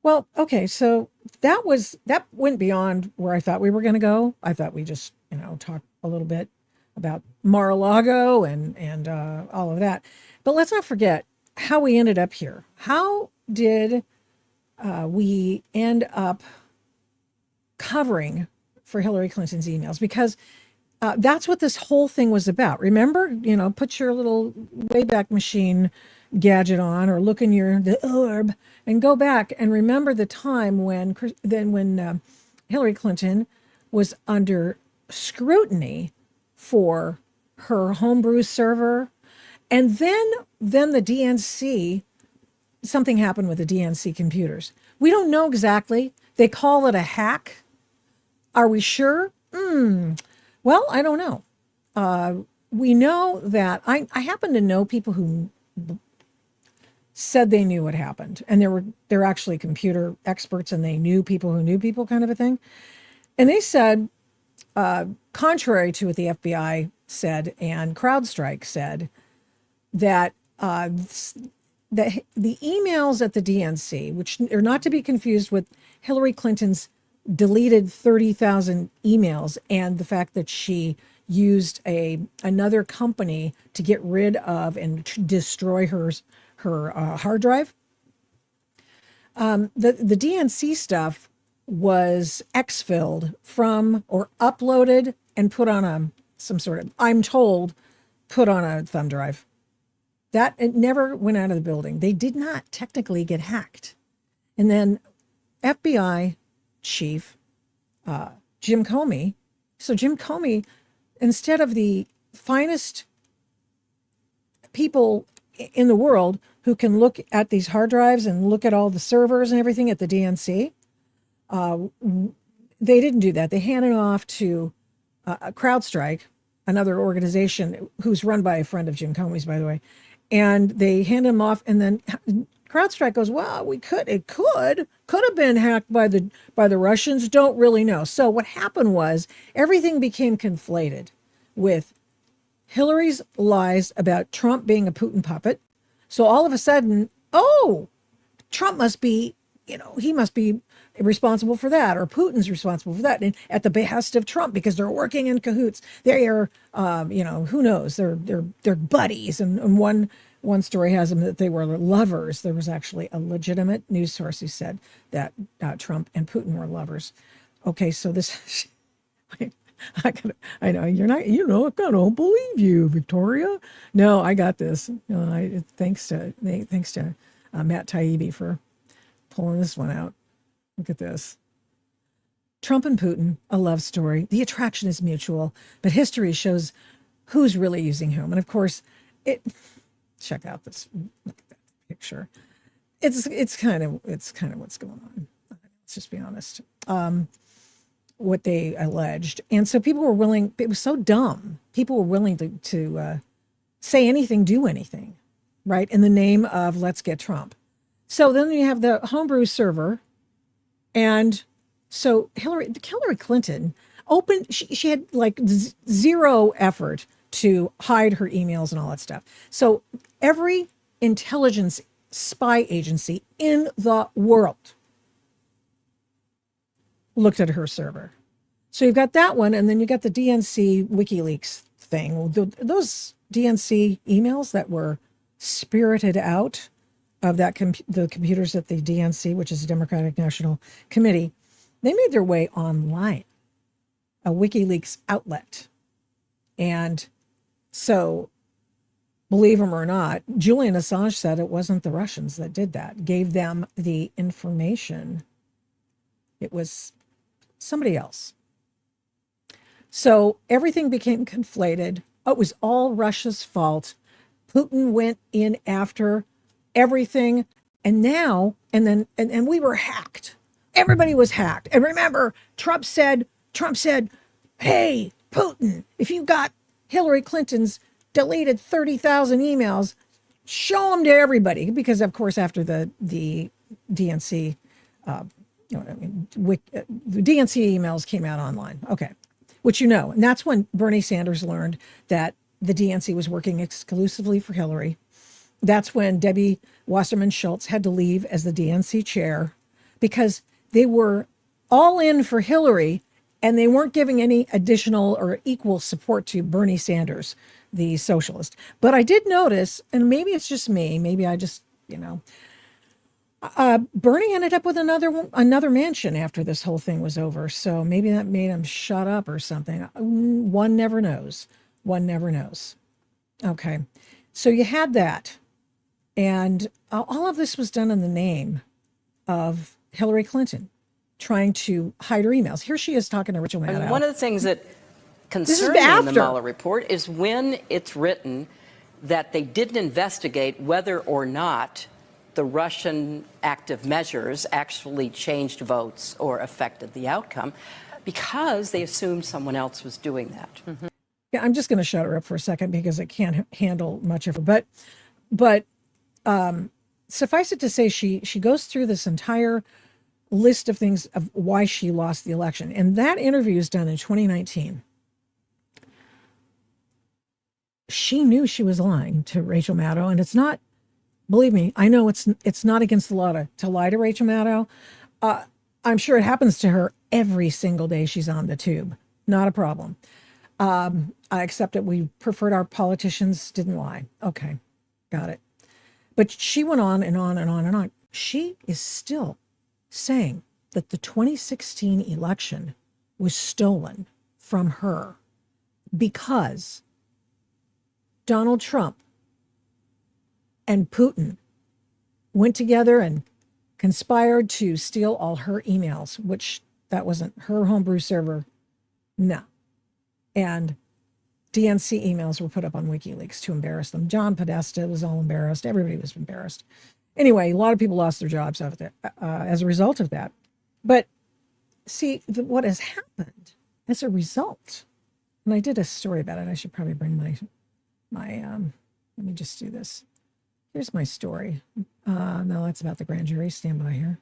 Well, okay, so that went beyond where I thought we were going to go. I thought we just, talk a little bit about Mar-a-Lago and all of that. But let's not forget how we ended up here. How did we end up covering for Hillary Clinton's emails? Because that's what this whole thing was about. Remember, put your little Wayback Machine gadget on, or look in the orb and go back and remember the time when Hillary Clinton was under scrutiny for her homebrew server, and then the DNC, something happened with the DNC computers. We don't know exactly. They call it a hack. Are we sure? Well, I don't know. We know that I happen to know people who said they knew what happened, and they're actually computer experts, and they knew people who knew people, kind of a thing. And they said, contrary to what the FBI said and CrowdStrike said, that the emails at the DNC, which are not to be confused with Hillary Clinton's deleted 30,000 emails and the fact that she used another company to get rid of and destroy her hard drive. The DNC stuff was exfilled from or uploaded and put on some sort of, I'm told, put on a thumb drive. That it never went out of the building. They did not technically get hacked. And then FBI chief Jim Comey. So Jim Comey, instead of the finest people in the world who can look at these hard drives and look at all the servers and everything at the DNC, they didn't do that. They handed off to CrowdStrike, another organization who's run by a friend of Jim Comey's, by the way. And they hand them off, and then CrowdStrike goes, well, it could have been hacked by the Russians. Don't really know. So what happened was everything became conflated with Hillary's lies about Trump being a Putin puppet. So all of a sudden, oh, Trump must be, he must be responsible for that, or Putin's responsible for that, and at the behest of Trump, because they're working in cahoots. They are, who knows? They're buddies, and one story has them that they were lovers. There was actually a legitimate news source who said that Trump and Putin were lovers. Okay, so this, I know you're not, I don't believe you, Victoria. No, I got this. Thanks to Matt Taibbi for pulling this one out. Look at this. Trump and Putin, a love story. The attraction is mutual, but history shows who's really using whom. And of course, check out this. Look at that picture. It's kind of what's going on. Let's just be honest. What they alleged, and so people were willing. It was so dumb. People were willing to say anything, do anything, right, in the name of let's get Trump. So then you have the homebrew server. And so Hillary Clinton she had like zero effort to hide her emails and all that stuff. So every intelligence spy agency in the world looked at her server. So you've got that one, and then you got the DNC WikiLeaks thing. Those DNC emails that were spirited out of the computers at the DNC, which is the Democratic National Committee, they made their way online, a WikiLeaks outlet. And so, believe him or not, Julian Assange said it wasn't the Russians that did that, gave them the information. It was somebody else. So everything became conflated. It was all Russia's fault. Putin went in after everything, and we were hacked. Everybody was hacked. And remember, Trump said, hey, Putin, if you got Hillary Clinton's deleted 30,000 emails, show them to everybody. Because of course, after the DNC, the DNC emails came out online. Okay. Which and that's when Bernie Sanders learned that the DNC was working exclusively for Hillary. That's when Debbie Wasserman Schultz had to leave as the DNC chair. because they were all in for Hillary and they weren't giving any additional or equal support to Bernie Sanders, the socialist. But I did notice, and maybe it's just me, maybe I just, Bernie ended up with another mansion after this whole thing was over. So maybe that made him shut up or something. One never knows. One never knows. Okay. So you had that. And all of this was done in the name of Hillary Clinton trying to hide her emails. Here she is talking to Rachel Maddow. And one of the things that concerns me in the Mueller report is when it's written that they didn't investigate whether or not the Russian active measures actually changed votes or affected the outcome because they assumed someone else was doing that. Mm-hmm. Yeah, I'm just going to shut her up for a second because I can't handle much of her. But suffice it to say, she goes through this entire list of things of why she lost the election. And that interview is done in 2019. She knew she was lying to Rachel Maddow, and it's not, believe me, I know it's not against the law to lie to Rachel Maddow. I'm sure it happens to her every single day she's on the tube. Not a problem. I accept it. We preferred our politicians didn't lie. Okay, got it. But she went on and on and on and on. She is still saying that the 2016 election was stolen from her because Donald Trump and Putin went together and conspired to steal all her emails, which that wasn't her homebrew server. No. And DNC emails were put up on WikiLeaks to embarrass them. John Podesta was all embarrassed. Everybody was embarrassed. Anyway, a lot of people lost their jobs as a result of that. But see, what has happened as a result, and I did a story about it. I should probably bring my let me just do this. Here's my story. No, that's about the grand jury. Stand by here.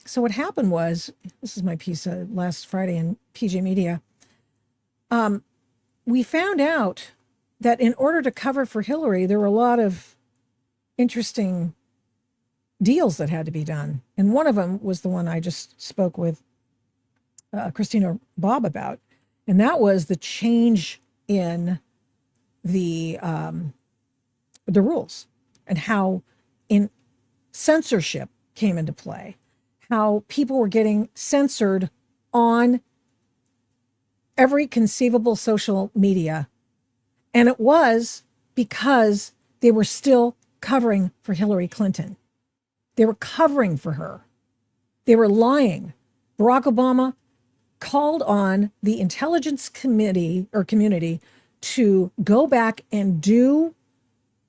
So what happened was, this is my piece last Friday in PJ Media. We found out that in order to cover for Hillary, there were a lot of interesting deals that had to be done. And one of them was the one I just spoke with Christina Bobb about. And that was the change in the rules and how in censorship came into play, how people were getting censored on every conceivable social media. And it was because they were still covering for Hillary Clinton. They were covering for her. They were lying. Barack Obama called on the intelligence committee or community to go back and do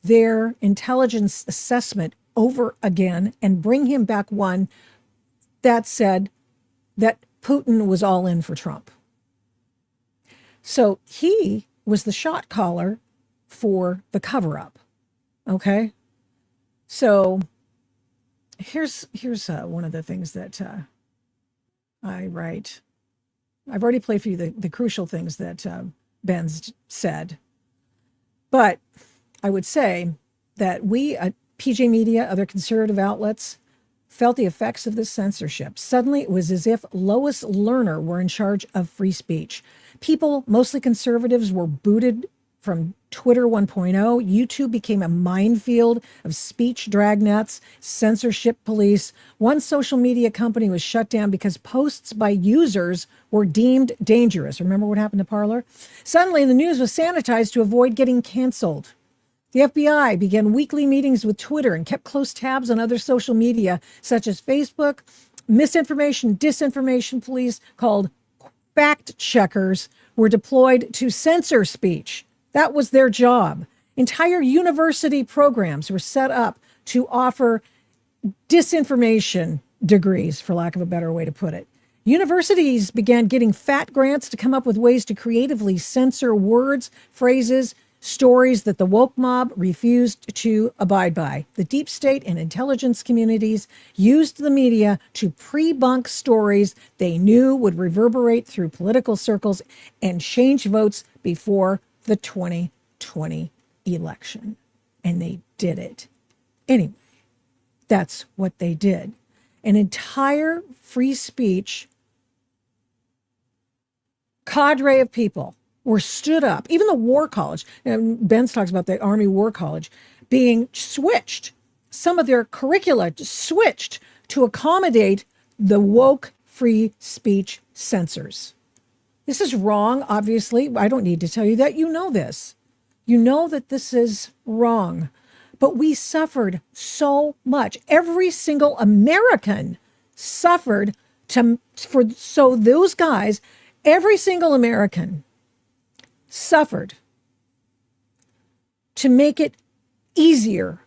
their intelligence assessment over again and bring him back one that said that Putin was all in for Trump. So he was the shot caller for the cover-up. Okay? So here's one of the things that I write. I've already played for you the crucial things that Ben's said. But I would say that we at PJ Media, other conservative outlets, felt the effects of this censorship. Suddenly, it was as if Lois Lerner were in charge of free speech. People, mostly conservatives, were booted from Twitter 1.0. YouTube became a minefield of speech dragnets, censorship police. One social media company was shut down because posts by users were deemed dangerous. Remember what happened to Parler? Suddenly, the news was sanitized to avoid getting canceled. The FBI began weekly meetings with Twitter and kept close tabs on other social media, such as Facebook. Misinformation, disinformation police called fact checkers were deployed to censor speech. That was their job. Entire university programs were set up to offer disinformation degrees, for lack of a better way to put it. Universities began getting fat grants to come up with ways to creatively censor words, phrases, stories that the woke mob refused to abide by. The deep state and intelligence communities used the media to pre-bunk stories they knew would reverberate through political circles and change votes before the 2020 election. And they did it anyway. That's what they did. An entire free speech cadre of people were stood up. Even the War College, and Benz talks about the Army War College being switched. Some of their curricula switched to accommodate the woke free speech censors. This is wrong, obviously. I don't need to tell you that. You know this. You know that this is wrong. But we suffered so much. Every single American suffered so those guys, every single American suffered to make it easier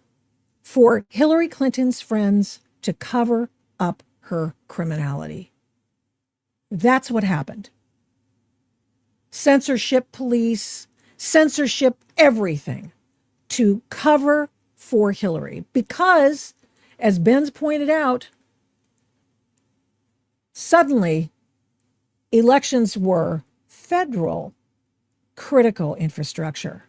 for Hillary Clinton's friends to cover up her criminality. That's what happened. Censorship police, censorship everything to cover for Hillary. Because, as Ben's pointed out, suddenly elections were federal critical infrastructure.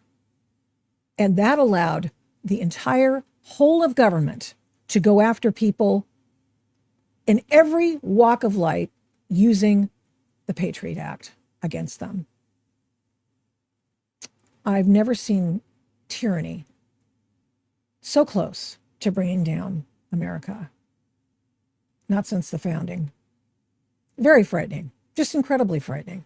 And that allowed the entire whole of government to go after people in every walk of life using the Patriot Act against them. I've never seen tyranny so close to bringing down America. Not since the founding. Very frightening, just incredibly frightening.